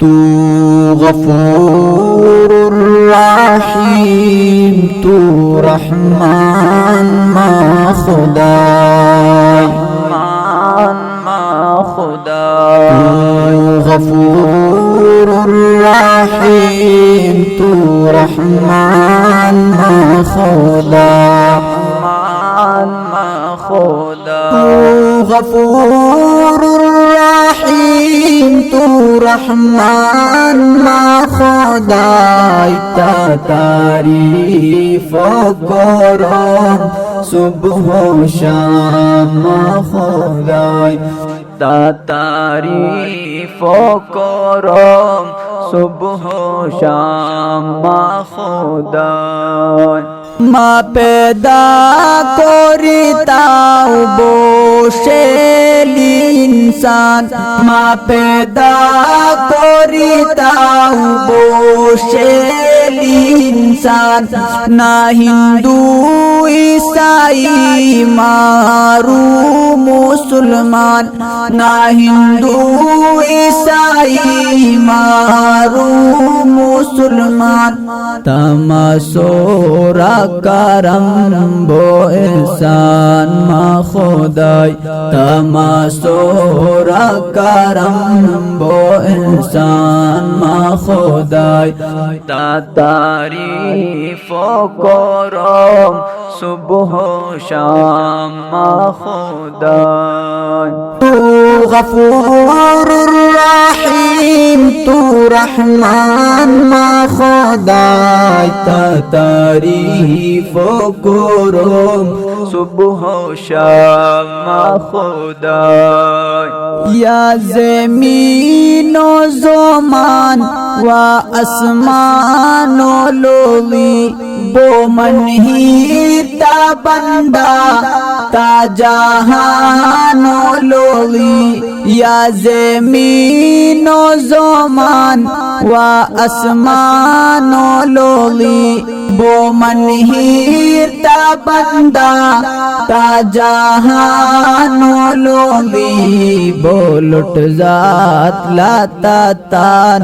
तू गफूरुर रहीम, तू रहमान मा खुदाई, तू गफूरुर रहीम, तू रहमान मा खुदाई, तू गफूरुर रहीम, तू रहमान मा खुदाई। ता तारीफ करो सुबह शाम मा खुदाई, ता तारीफ करो सुबह शाम मा खुदाई। मा पैदा करिताও বসেলি ইনসান, মা पैदा করিতাও বসেলি ইনসান। না হিন্দু ঈসাই মারু মুসলমান, না হিন্দু ঈসাই মারু মুসলমান। तमसोरा करम बो एहसान मा खुदाई, तमसोरा करम बो एहसान मा खुदाई। ता तारीफ करो सुबह शाम मा खुदाई। तू गफूरुर रहीम, तू रहमान मा खुदाई। ता तारीफ करो सुबह शाम मा खुदाई। या ज़मीन व ज़मान व आसमान लोवी, बो मन ही ता बंदा ता जहान लोवी। या ज़मीन व ज़मान व आसमान लोवी, बो मन ही ता बंदा ता जहान लोवी। बोलट जात लाता तान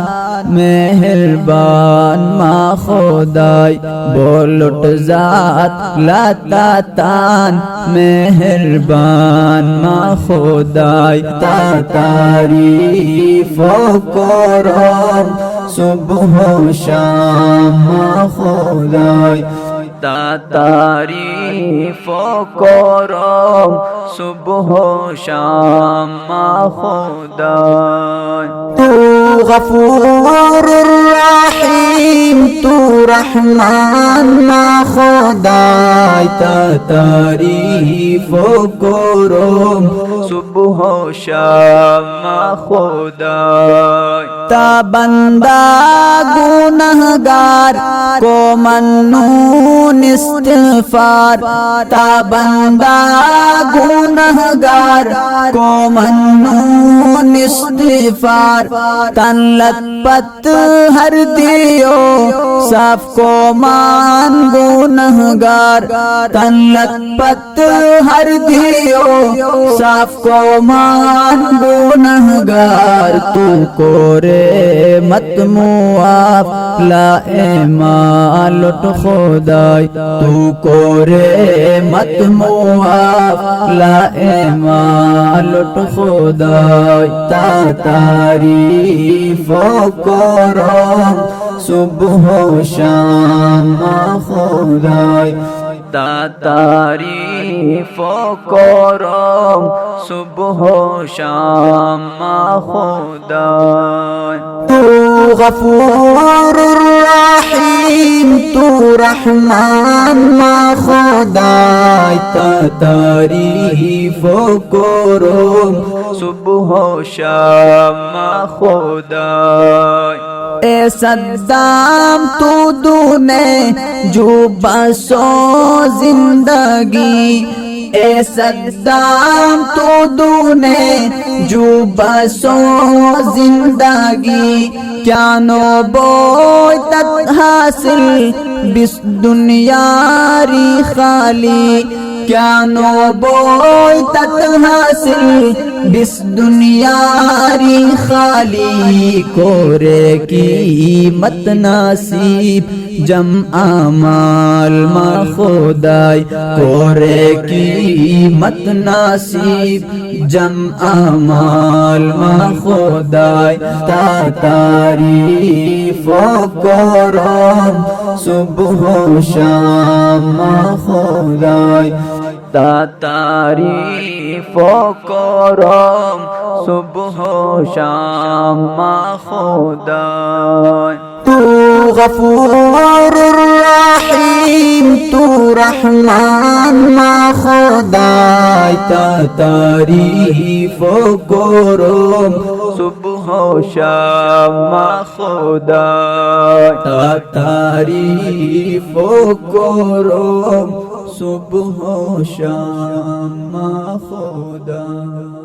मेहरबान मा खुदाई, बोलट जात लाता तान मेहरबान मा खुदाई। ता तारीफ करो सुबह शाम मा खुदाई, ता तारीफ करो सुबह शाम मा खुदाई। तू गफूरुर रहीम, तू रहमान मा खुदाई। ता तारीफ करो सुबह शाम मा खुदाई। ता बंदा गुनहगार को मन्नून इस्तिग़फ़ार, ता बंदा गुनहगार को मन्नून इस्तिग़फ़ार। तन लतपत हर दियो साफ को मान गुनहगार, तन लतपत हर दियो साफ को मान गुनहगार। तू कोरे मत मुआफ ला मालुट खुदाई, तू कोरे मत मुआफ ला मालुट खुदाई। ता तारीफ करो सुबह शाम मा खुदाई, ता तारीफ करो सुबह शाम मा खुदाई। तू गफूरुर रहीम, तू रहमान मा खुदाई। ता तारीफ करो सुबह शाम मा खुदाई। ए सद्दाम तू दूने जो बसो जिंदगी, ए सद्दाम तू दूने जो बसो जिंदगी। क्या नो बोय तक हासिल बिस दुनियारी खाली, क्या नो बोई तत हासिल बिस दुनियारी खाली कोरे की मत नासीब जम आमाल मा खुदाई कोरे की मत नासीब जम आमाल मा खुदाई ता तारीफ करम सुबह शाम मा खुदाई ता तारीफ करम सुबह शाम मा खुदाई तू गफूर रहीम तू रहमान मा खुदाई ता तारीफ करम सुबह शाम मा खुदाई ता तारीफ करम सुबह शाम मा खुदाई।